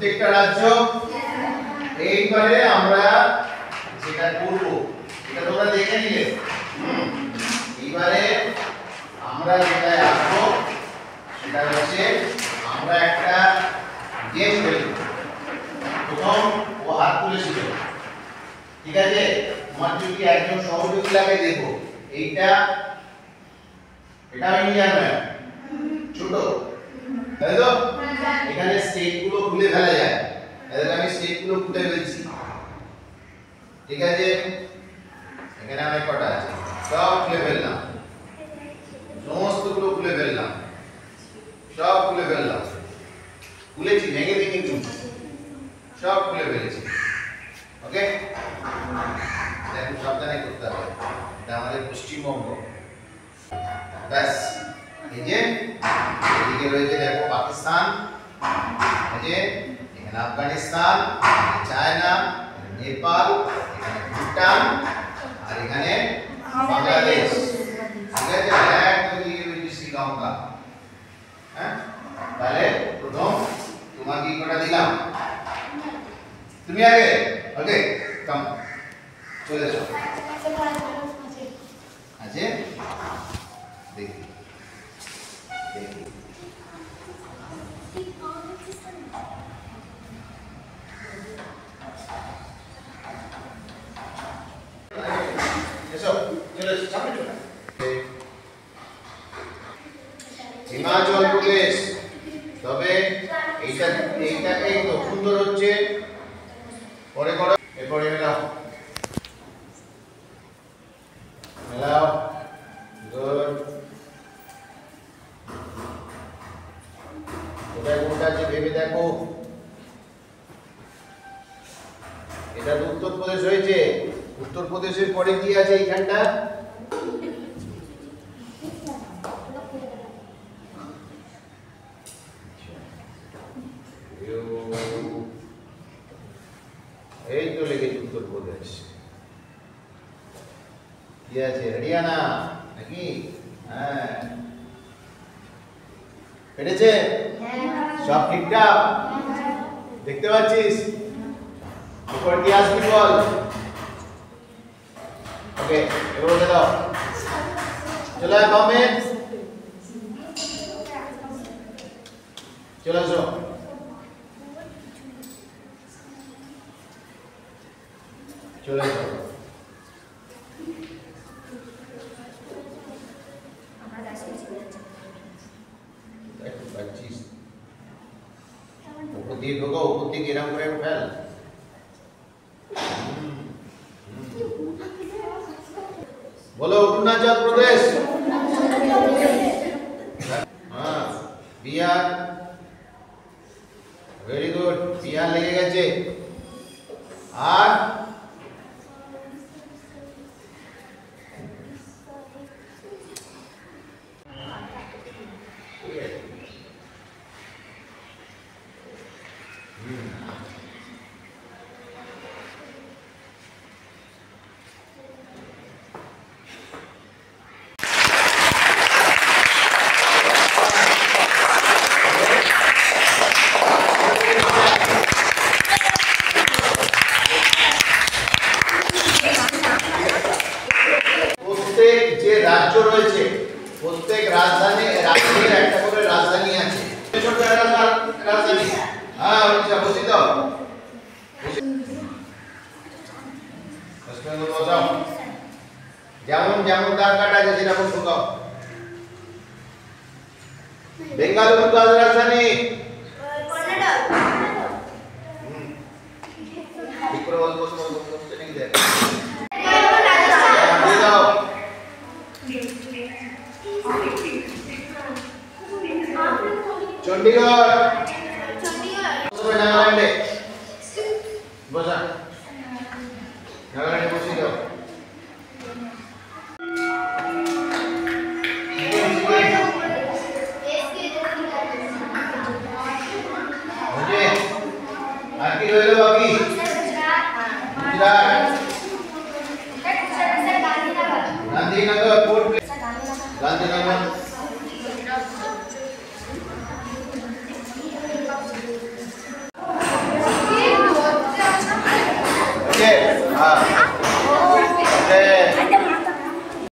প্রত্যেকটা রাজ্য এইবারে আমরা যেটা করব এটা তোমরা দেখে নিলে এইবারে আমরা যেটা আসবো সেটা হচ্ছে আমরা একটা গেম খেলব। প্রথম ও হাত তুলেছিল, ঠিক আছে? তোমার যদি একজন সহযোগী লাগে দেখো, এটা ইন্ডিয়ান ম্যাপ ছোট, তাই তো? এখানে স্টেট গুলো খুলে ফেলা যায়, তাহলে আমি স্টেট গুলো খুলে ফেলছি, ঠিক আছে? এখানে অনেক কটা আছে, সব খুলে ফেললাম, সমস্ত গুলো খুলে ফেললাম, সব খুলে ফেললাম, খুলেছি, ভেঙে দিই কিন্তু সব খুলে ফেলেছি। ওকে, দেখো সাবধানে করতে হবে, এটা আমাদের পশ্চিমবঙ্গ। ব্যাস, এই যে এদিকে রয়েছে দেখো পাকিস্তান, এই যে এখানে আফগানিস্তান, চায়না, নেপাল, এখানে ভুটান, আর এখানে বাংলাদেশ, ঠিক আছে? একদম এই শ্রীলঙ্কা। হ্যাঁ, তাহলে প্রথম তোমাকে কি করে দিলাম, তুমি আগে। ওকে, কাম, চলে এসো। আছে দেখি দেখি এসো, চলে এসো, সামনে চলে। হিমাচল প্রদেশ, তবে এইটা এই তো সুন্দর হচ্ছে, পরে করো, এরপরে মেলাও মেলাও, গুড। কোথায় কোনটা আছে ভেবে দেখো। এটা তো উত্তরপ্রদেশ হয়েছে, উত্তরপ্রদেশের পরে কি আছে এইখানটা? এই তো লেগেছে উত্তরপ্রদেশ। কি আছে? হরিয়ানা নাকি? হ্যাঁ, পেরেছে? সব ঠিকঠাক দেখতে পাচ্ছিস? এরপর কি আসবি বল? ওকে, এবার বলে দাও, চলে আয় কমেন্ট, চলে আসো। চলে আসো, উপর দিয়ে ঢোকো, উপর দিয়ে এরম করে ফেল। বলো অরুণাচল প্রদেশ, হ্যাঁ, বিহার, ভেরি গুড, বিহার লেগে গেছে। আর রাজ্য রয়েছে, প্রত্যেক রাজধানীর একটা করে রাজধানী আছে, রাজধানী। হ্যাঁ, বসি তো, যেমন যেমন দাগ কাটা আছে সেরকম ঢুকাও। বেঙ্গালুরু কাজ রাজধানী, ঠিক করে বল, বস বস বস, ট্রেনিং দে দাও। চণ্ডীগড়, নাগাল্যান্ডে বসা, নাগাল্যান্ডে বসে যাও। আর কি রইল বাকি? Gujarat, Gandhinagar, port place, Gandhinagar, Step. Ah. Step.